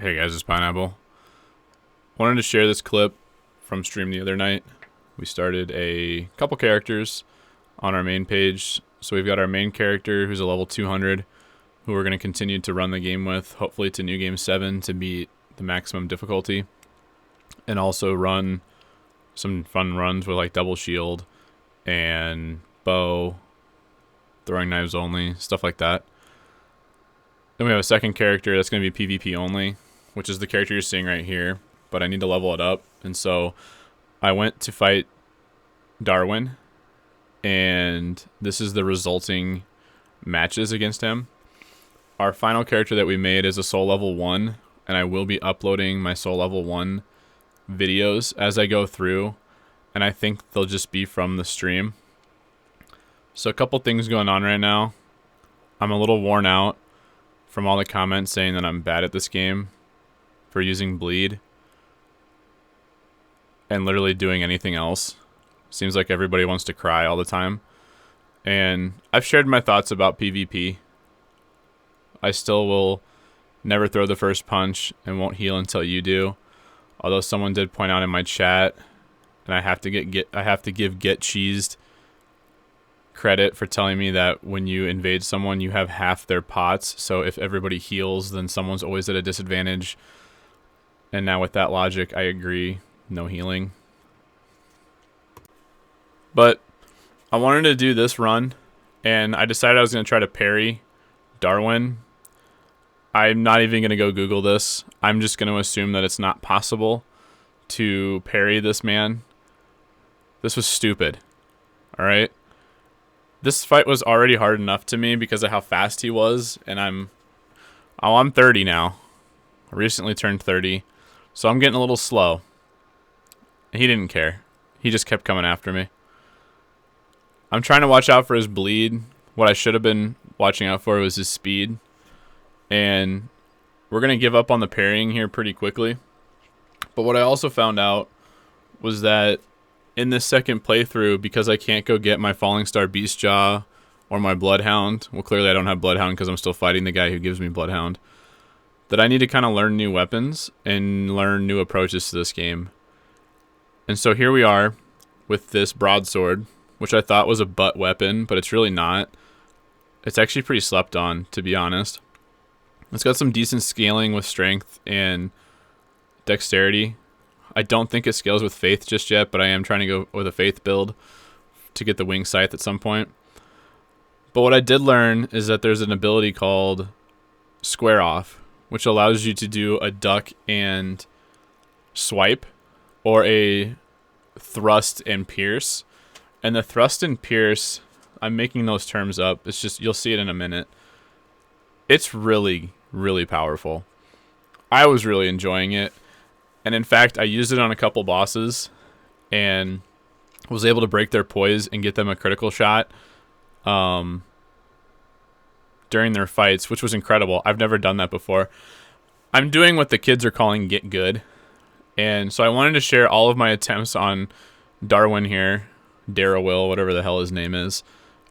Hey guys, it's Pineapple. Wanted to share this clip from stream the other night. We started a couple characters on our main page. So we've got our main character who's a level 200 who we're going to continue to run the game with, hopefully to New Game 7 to beat the maximum difficulty. And also run some fun runs with like double shield and bow, throwing knives only, stuff like that. Then we have a second character that's going to be PvP only, which is the character you're seeing right here, but I need to level it up. And so I went to fight Darwin, and this is the resulting matches against him. Our final character that we made is a soul level 1, and I will be uploading my soul level 1 videos as I go through, and I think they'll just be from the stream. So a couple things going on right now. I'm a little worn out from all the comments saying that I'm bad at this game for using bleed and literally doing anything else. Seems like everybody wants to cry all the time. And I've shared my thoughts about PvP. I still will never throw the first punch and won't heal until you do. Although someone did point out in my chat, and I have to give Get Cheesed credit for telling me that when you invade someone, you have half their pots. So if everybody heals, then someone's always at a disadvantage. And now with that logic, I agree. No healing. But I wanted to do this run, and I decided I was going to try to parry Darwin. I'm not even going to go Google this. I'm just going to assume that it's not possible to parry this man. This was stupid. Alright? This fight was already hard enough to me because of how fast he was, and I'm 30 now. I recently turned 30, so I'm getting a little slow. He didn't care. He just kept coming after me. I'm trying to watch out for his bleed. What I should have been watching out for was his speed. And we're going to give up on the parrying here pretty quickly. But what I also found out was that in this second playthrough, because I can't go get my Falling Star Beastjaw or my Bloodhound, well, clearly I don't have Bloodhound because I'm still fighting the guy who gives me Bloodhound, that I need to kind of learn new weapons and learn new approaches to this game. And so here we are with this broadsword, which I thought was a butt weapon, but it's really not. It's actually pretty slept on, to be honest. It's got some decent scaling with strength and dexterity. I don't think it scales with faith just yet, but I am trying to go with a faith build to get the wing scythe at some point. But what I did learn is that there's an ability called square off, which allows you to do a duck and swipe, or a thrust and pierce. And the thrust and pierce, I'm making those terms up. It's just, you'll see it in a minute. It's really, really powerful. I was really enjoying it. And in fact, I used it on a couple bosses and was able to break their poise and get them a critical shot during their fights, which was incredible. I've never done that before. I'm doing what the kids are calling get good. And so I wanted to share all of my attempts on Darwin here, Darrowil, whatever the hell his name is,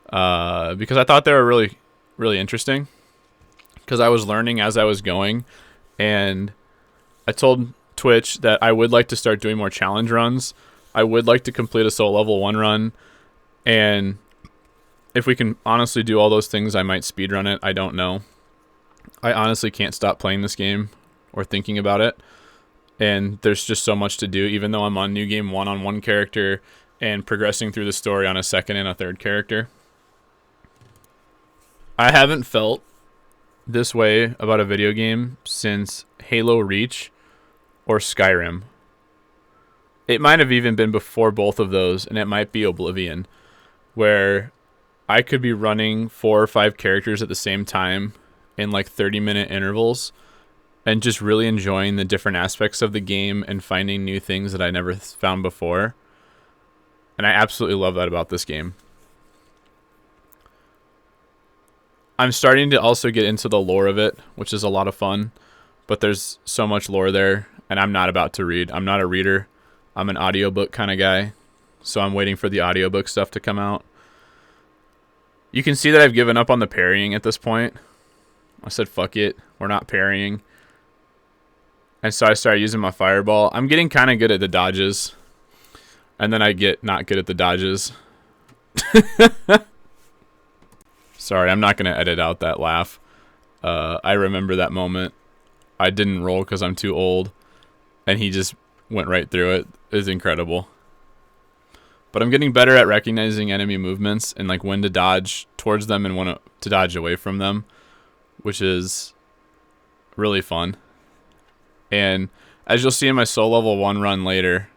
because I thought they were really, really interesting, because I was learning as I was going, and I told Twitch that I would like to start doing more challenge runs. I would like to complete a soul level 1 run, and if we can honestly do all those things, I might speedrun it. I don't know. I honestly can't stop playing this game or thinking about it. And there's just so much to do, even though I'm on New Game 1 on one character and progressing through the story on a second and a third character. I haven't felt this way about a video game since Halo Reach or Skyrim. It might have even been before both of those, and it might be Oblivion, where I could be running 4 or 5 characters at the same time in like 30-minute intervals, and just really enjoying the different aspects of the game and finding new things that I never found before. And I absolutely love that about this game. I'm starting to also get into the lore of it, which is a lot of fun. But there's so much lore there, and I'm not about to read. I'm not a reader. I'm an audiobook kind of guy. So I'm waiting for the audiobook stuff to come out. You can see that I've given up on the parrying at this point. I said, fuck it. We're not parrying. And so I started using my fireball. I'm getting kind of good at the dodges. And then I get not good at the dodges. Sorry, I'm not going to edit out that laugh. I remember that moment. I didn't roll because I'm too old. And he just went right through it. It was incredible. But I'm getting better at recognizing enemy movements and like when to dodge towards them and when to dodge away from them, which is really fun. And as you'll see in my soul level 1 run later,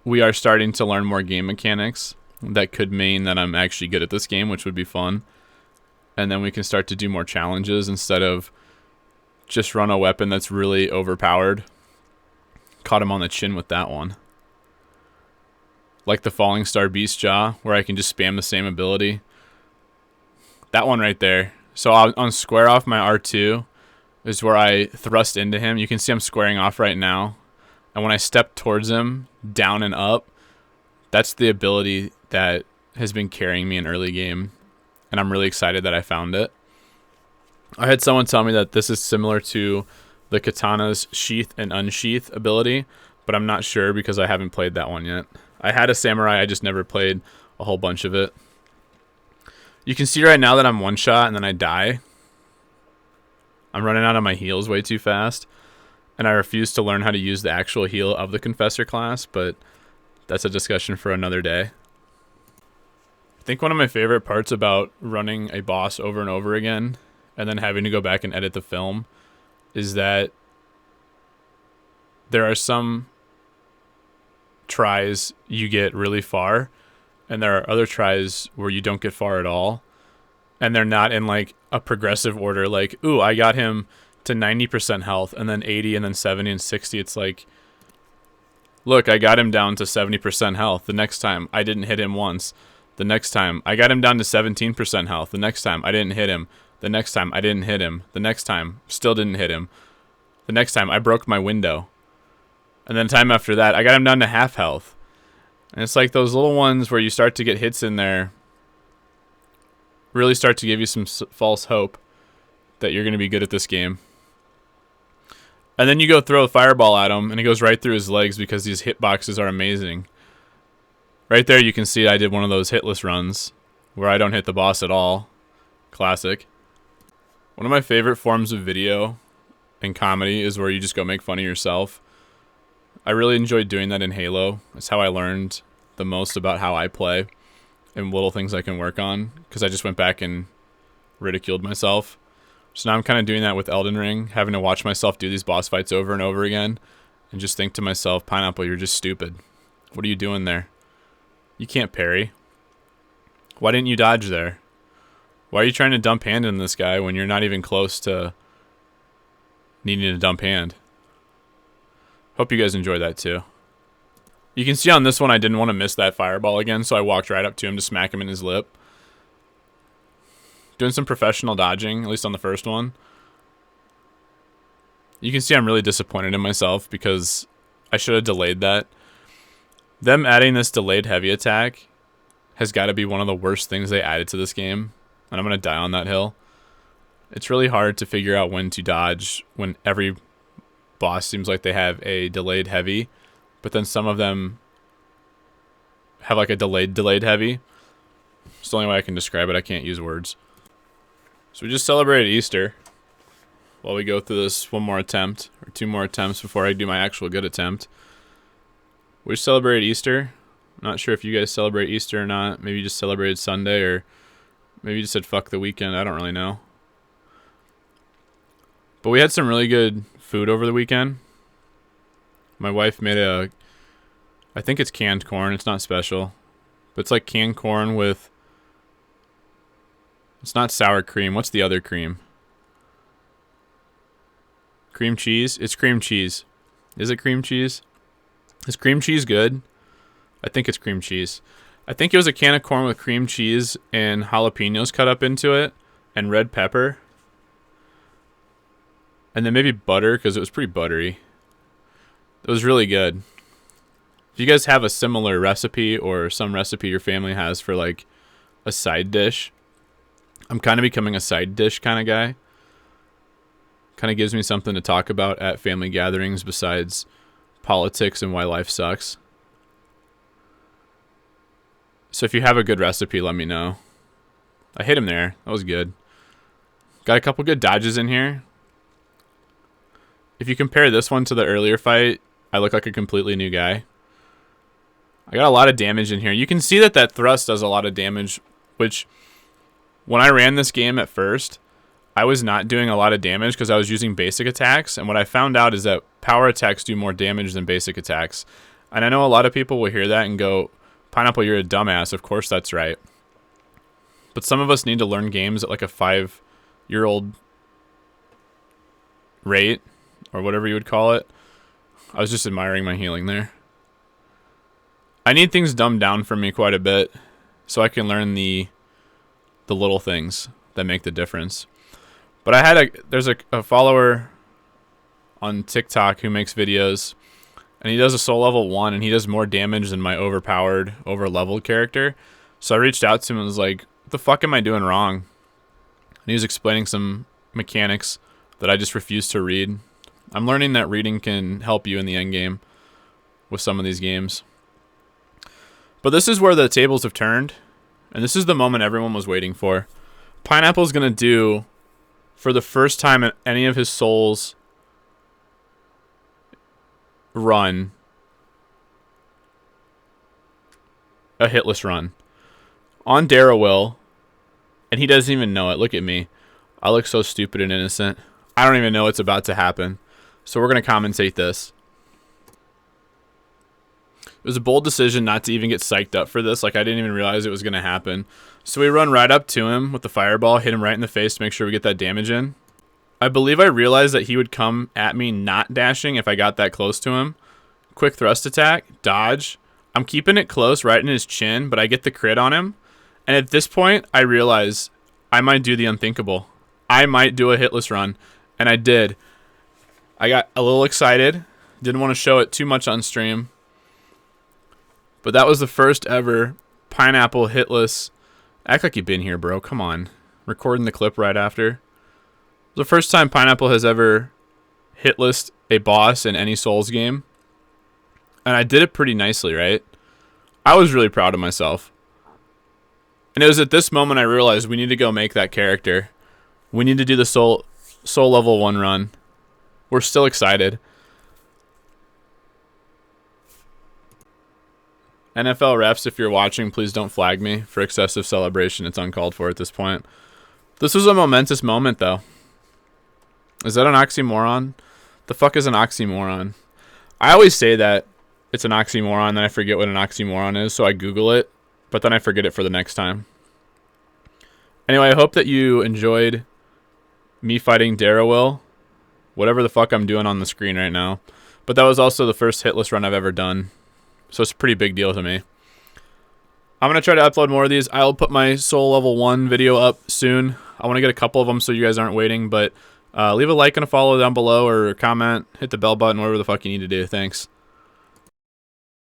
we are starting to learn more game mechanics that could mean that I'm actually good at this game, which would be fun. And then we can start to do more challenges instead of just run a weapon that's really overpowered. Caught him on the chin with that one. Like the Falling Star Beast Jaw, where I can just spam the same ability. That one right there. So on square off my R2 is where I thrust into him. You can see I'm squaring off right now. And when I step towards him, down and up, that's the ability that has been carrying me in early game. And I'm really excited that I found it. I had someone tell me that this is similar to the katana's sheath and unsheath ability, but I'm not sure because I haven't played that one yet. I had a samurai, I just never played a whole bunch of it. You can see right now that I'm one shot and then I die. I'm running out of my heals way too fast, and I refuse to learn how to use the actual heal of the Confessor class, but that's a discussion for another day. I think one of my favorite parts about running a boss over and over again and then having to go back and edit the film is that there are some tries you get really far, and there are other tries where you don't get far at all, and they're not in like a progressive order, like, ooh, I got him to 90% health and then 80 and then 70 and 60. It's like, look, I got him down to 70% health. The next time I didn't hit him once. The next time I got him down to 17% health. The next time I didn't hit him. The next time I didn't hit him. The next time still didn't hit him. The next time I broke my window. And then time after that I got him down to half health. And it's like those little ones where you start to get hits in there really start to give you some false hope that you're going to be good at this game. And then you go throw a fireball at him and it goes right through his legs because these hitboxes are amazing. Right there you can see I did one of those hitless runs where I don't hit the boss at all. Classic. One of my favorite forms of video and comedy is where you just go make fun of yourself. I really enjoyed doing that in Halo. It's how I learned the most about how I play and little things I can work on, because I just went back and ridiculed myself. So now I'm kind of doing that with Elden Ring, having to watch myself do these boss fights over and over again and just think to myself, Pineapple, you're just stupid. What are you doing there? You can't parry. Why didn't you dodge there? Why are you trying to dump hand in this guy when you're not even close to needing to dump hand? Hope you guys enjoy that too. You can see on this one I didn't want to miss that fireball again, so I walked right up to him to smack him in his lip. Doing some professional dodging, at least on the first one. You can see I'm really disappointed in myself because I should have delayed that. Them adding this delayed heavy attack has got to be one of the worst things they added to this game. And I'm going to die on that hill. It's really hard to figure out when to dodge when every boss seems like they have a delayed heavy. But then some of them have like a delayed heavy. It's the only way I can describe it. I can't use words. So we just celebrated Easter while we go through this one more attempt, or two more attempts before I do my actual good attempt. We just celebrated Easter. I'm not sure if you guys celebrate Easter or not. Maybe you just celebrated Sunday, or maybe you just said fuck the weekend. I don't really know. But we had some really good food over the weekend. My wife made I think it's canned corn. It's not special. But it's like canned corn with, it's not sour cream. What's the other cream? Cream cheese? It's cream cheese. Is it cream cheese? Is cream cheese good? I think it's cream cheese. I think it was a can of corn with cream cheese and jalapenos cut up into it and red pepper. And then maybe butter because it was pretty buttery. It was really good. If you guys have a similar recipe or some recipe your family has for like a side dish, I'm kind of becoming a side dish kind of guy. Kind of gives me something to talk about at family gatherings besides politics and why life sucks. So if you have a good recipe, let me know. I hit him there. That was good. Got a couple good dodges in here. If you compare this one to the earlier fight, I look like a completely new guy. I got a lot of damage in here. You can see that that thrust does a lot of damage, which when I ran this game at first, I was not doing a lot of damage because I was using basic attacks. And what I found out is that power attacks do more damage than basic attacks. And I know a lot of people will hear that and go, Pineapple, you're a dumbass. Of course that's right. But some of us need to learn games at like a 5-year-old rate, or whatever you would call it. I was just admiring my healing there. I need things dumbed down for me quite a bit so I can learn the little things that make the difference. But there's a follower on TikTok who makes videos, and he does a soul level 1, and he does more damage than my overpowered, over-leveled character. So I reached out to him and was like, what the fuck am I doing wrong? And he was explaining some mechanics that I just refused to read. I'm learning that reading can help you in the end game with some of these games. But this is where the tables have turned, and this is the moment everyone was waiting for. Pineapple's going to do, for the first time in any of his souls run, a hitless run on Darrowwill, and he doesn't even know it. Look at me. I look so stupid and innocent. I don't even know what's about to happen. So we're going to commentate this. It was a bold decision not to even get psyched up for this. Like, I didn't even realize it was going to happen. So we run right up to him with the fireball, hit him right in the face to make sure we get that damage in. I believe I realized that he would come at me not dashing if I got that close to him. Quick thrust attack, dodge. I'm keeping it close right in his chin, but I get the crit on him. And at this point, I realize I might do the unthinkable. I might do a hitless run. And I did. I got a little excited. Didn't want to show it too much on stream. But that was the first ever Pineapple hitless. Act like you've been here, bro. Come on. Recording the clip right after. The first time Pineapple has ever hitless a boss in any Souls game. And I did it pretty nicely, right? I was really proud of myself. And it was at this moment I realized we need to go make that character. We need to do the soul level 1 run. We're still excited. NFL refs, if you're watching, please don't flag me for excessive celebration. It's uncalled for at this point. This was a momentous moment, though. Is that an oxymoron? The fuck is an oxymoron? I always say that it's an oxymoron, then I forget what an oxymoron is, so I Google it, but then I forget it for the next time. Anyway, I hope that you enjoyed me fighting Darrowwill. Whatever the fuck I'm doing on the screen right now. But that was also the first hitless run I've ever done. So it's a pretty big deal to me. I'm going to try to upload more of these. I'll put my Soul Level 1 video up soon. I want to get a couple of them so you guys aren't waiting. But leave a like and a follow down below or comment. Hit the bell button, whatever the fuck you need to do. Thanks.